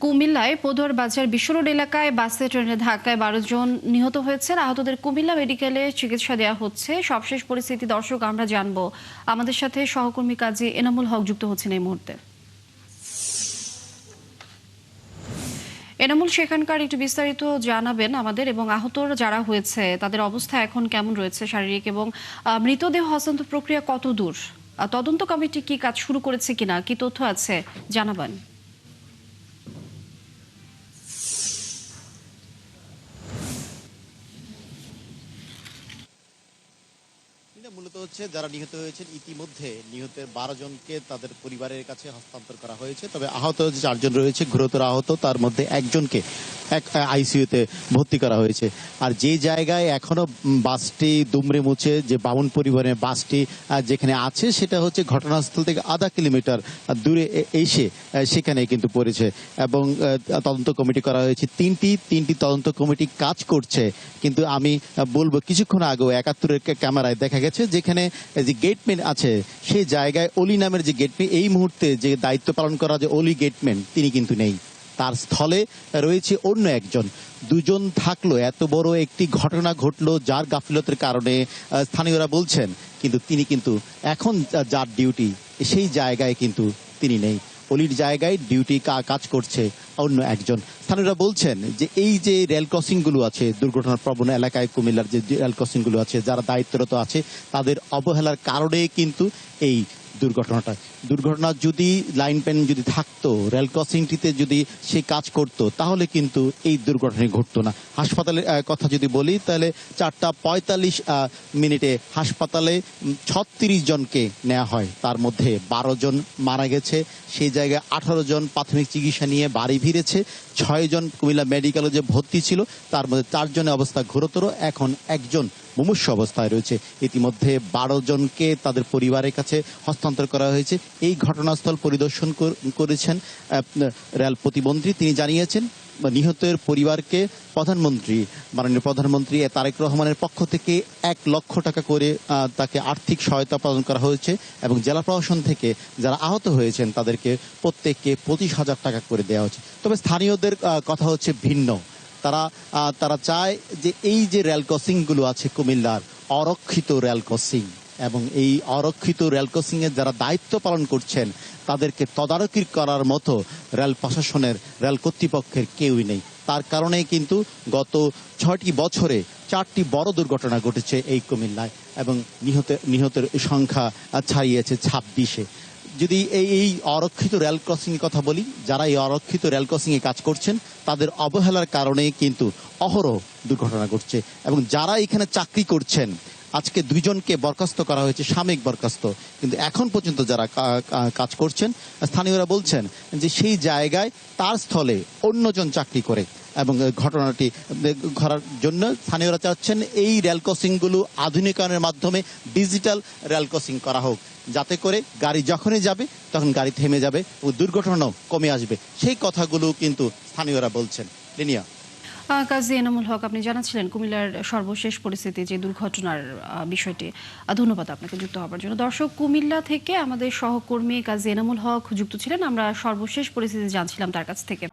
কুমিল্লায় পদুয়ার বাজার বিশ্ব রোড এলাকায় বাসে ট্রেনের ধাক্কায় ১২ জন নিহত হয়েছেন। আহতদের কুমিল্লা মেডিকেলে চিকিৎসা দেওয়া হচ্ছে। সবশেষ পরিস্থিতি দর্শক আমরা জানবো। আমাদের সাথে সহকর্মী কাজী এনামুল হক যুক্ত হচ্ছেন এই মুহূর্তে। এনামুল, সেখানকার একটু বিস্তারিত জানাবেন আমাদের, এবং আহত যারা হয়েছে তাদের অবস্থা এখন কেমন রয়েছে শারীরিক, এবং মৃতদেহ হস্তান্তর প্রক্রিয়া কত দূর, তদন্ত কমিটি কি কাজ শুরু করেছে কিনা, কি তথ্য আছে জানাবেন। মূলত হচ্ছে যারা নিহত হয়েছেন ইতিমধ্যে নিহতের ১২ জনকে তাদের পরিবারের কাছে হস্তান্তর করা হয়েছে। তবে আহত যে ৪ জন রয়েছে গুরুতর আহত, তার মধ্যে একজনকে আইসিইউতে ভর্তি করা হয়েছে। আর যে জায়গায় এখনো বাসটি দুমড়ে মুছে যে বামুন পরিবহনের বাসটি যেখানে আছে সেটা হচ্ছে ঘটনাস্থল থেকে আধা কিলোমিটার দূরে এসে সেখানে কিন্তু পড়েছে, এবং তদন্ত কমিটি করা হয়েছে। তিনটি তদন্ত কমিটি কাজ করছে। কিন্তু আমি বলবো কিছুক্ষণ আগেও ৭১-এর ক্যামেরায় দেখা গেছে যেখানে যে গেটম্যান আছে সেই জায়গায় অলি নামের যে গেটম্যান এই মুহূর্তে যে দায়িত্ব পালন করা যে অলি গেটম্যান তিনি কিন্তু নেই, তার স্থলে রয়েছে অন্য একজন। দুজন থাকলো, এত বড় একটি ঘটনা ঘটলো যার গাফিলতের কারণে স্থানীয়রা বলছেন, কিন্তু তিনি কিন্তু এখন যার ডিউটি সেই জায়গায় কিন্তু তিনি নেই। অলির জায়গায় ডিউটি কাজ করছে অন্য একজন। স্থানীয়রা বলছেন যে এই যে রেল ক্রসিং গুলো আছে দুর্ঘটনার প্রবণ এলাকায়, কুমিল্লার যে রেল ক্রসিং গুলো আছে, যারা দায়িত্বরত আছে তাদের অবহেলার কারণে কিন্তু এই দুর্ঘটনা যদি লাইনম্যান যদি থাকতো, রেল ক্রসিংটিতে যদি সে কাজ করত, তাহলে কিন্তু এই দুর্ঘটনা ঘটতো না। হাসপাতালের কথা যদি বলি তাহলে ৪:৪৫ হাসপাতালে ৩৬ জনকে নেওয়া হয়, তার মধ্যে ১২ জন মারা গেছে। সেই জায়গায় ১৮ জন প্রাথমিক চিকিৎসা নিয়ে বাড়ি ফিরেছে। ৬ জন কুমিল্লা মেডিকেলে যে ভর্তি ছিল তার মধ্যে ৪ জনের অবস্থা গুরুতর, এখন একজন মুমূর্ষ অবস্থায় রয়েছে। ইতিমধ্যে ১২ জনকে তাদের পরিবারের কাছে হস্তান্তর করা হয়েছে। এই ঘটনাস্থল পরিদর্শন করেছেন রেল প্রতিমন্ত্রী। তিনি জানিয়েছেন নিহতের পরিবারকে মাননীয় প্রধানমন্ত্রী তারেক রহমানের পক্ষ থেকে ১ লক্ষ টাকা করে তাকে আর্থিক সহায়তা প্রদান করা হয়েছে, এবং জেলা প্রশাসন থেকে যারা আহত হয়েছেন তাদেরকে প্রত্যেককে ২৫,০০০ টাকা করে দেওয়া হচ্ছে। তবে স্থানীয়দের কথা হচ্ছে ভিন্ন। তারা চায় যে এই যে রেল ক্রসিং গুলো আছে কুমিল্লার অরক্ষিত রেল ক্রসিং, এবং এই অরক্ষিত রেল ক্রসিং এর যারা দায়িত্ব পালন করছেন তাদেরকে তদারকি করার মতো রেল প্রশাসনের রেল কর্তৃপক্ষের কেউই নেই। তার কারণে কিন্তু গত ৬টি বছরে ৪টি বড় দুর্ঘটনা ঘটেছে এই কুমিল্লায়, এবং নিহতের সংখ্যা ছাড়িয়েছে ২৬-এ। যদি এই অরক্ষিত রেল ক্রসিং এর কথা বলি, যারা এই অরক্ষিত রেল ক্রসিং এ কাজ করছেন তাদের অবহেলার কারণে কিন্তু অহরহ দুর্ঘটনা ঘটছে, এবং যারা এখানে চাকরি করছেন আজকে ২ জনকে বরখাস্ত করা হয়েছে, সাময়িক বরখাস্ত, কিন্তু এখন পর্যন্ত যারা কাজ করছেন স্থানীয়রা বলছেন যে সেই জায়গায় তার স্থলে অন্যজন চাকরি করে, এবং ঘটনাটি করার জন্য স্থানীয়রা চাচ্ছেন এই রেল ক্রসিং গুলো আধুনিকায়নের মাধ্যমে ডিজিটাল রেল ক্রসিং করা হোক, যাতে করে গাড়ি যখনই যাবে তখন গাড়ি থেমে যাবে ও দুর্ঘটনাও কমে আসবে। সেই কথাগুলো কিন্তু স্থানীয়রা বলছেন। লিনিয়া। কাজী এনামুল হক, আপনি জানাচ্ছিলেন কুমিল্লার সর্বশেষ পরিস্থিতি, যে দুর্ঘটনার বিষয়টি। ধন্যবাদ আপনাকে যুক্ত হওয়ার জন্য। দর্শক, কুমিল্লা থেকে আমাদের সহকর্মী কাজী এনামুল হক যুক্ত ছিলেন। আমরা সর্বশেষ পরিস্থিতি জানছিলাম তার কাছ থেকে।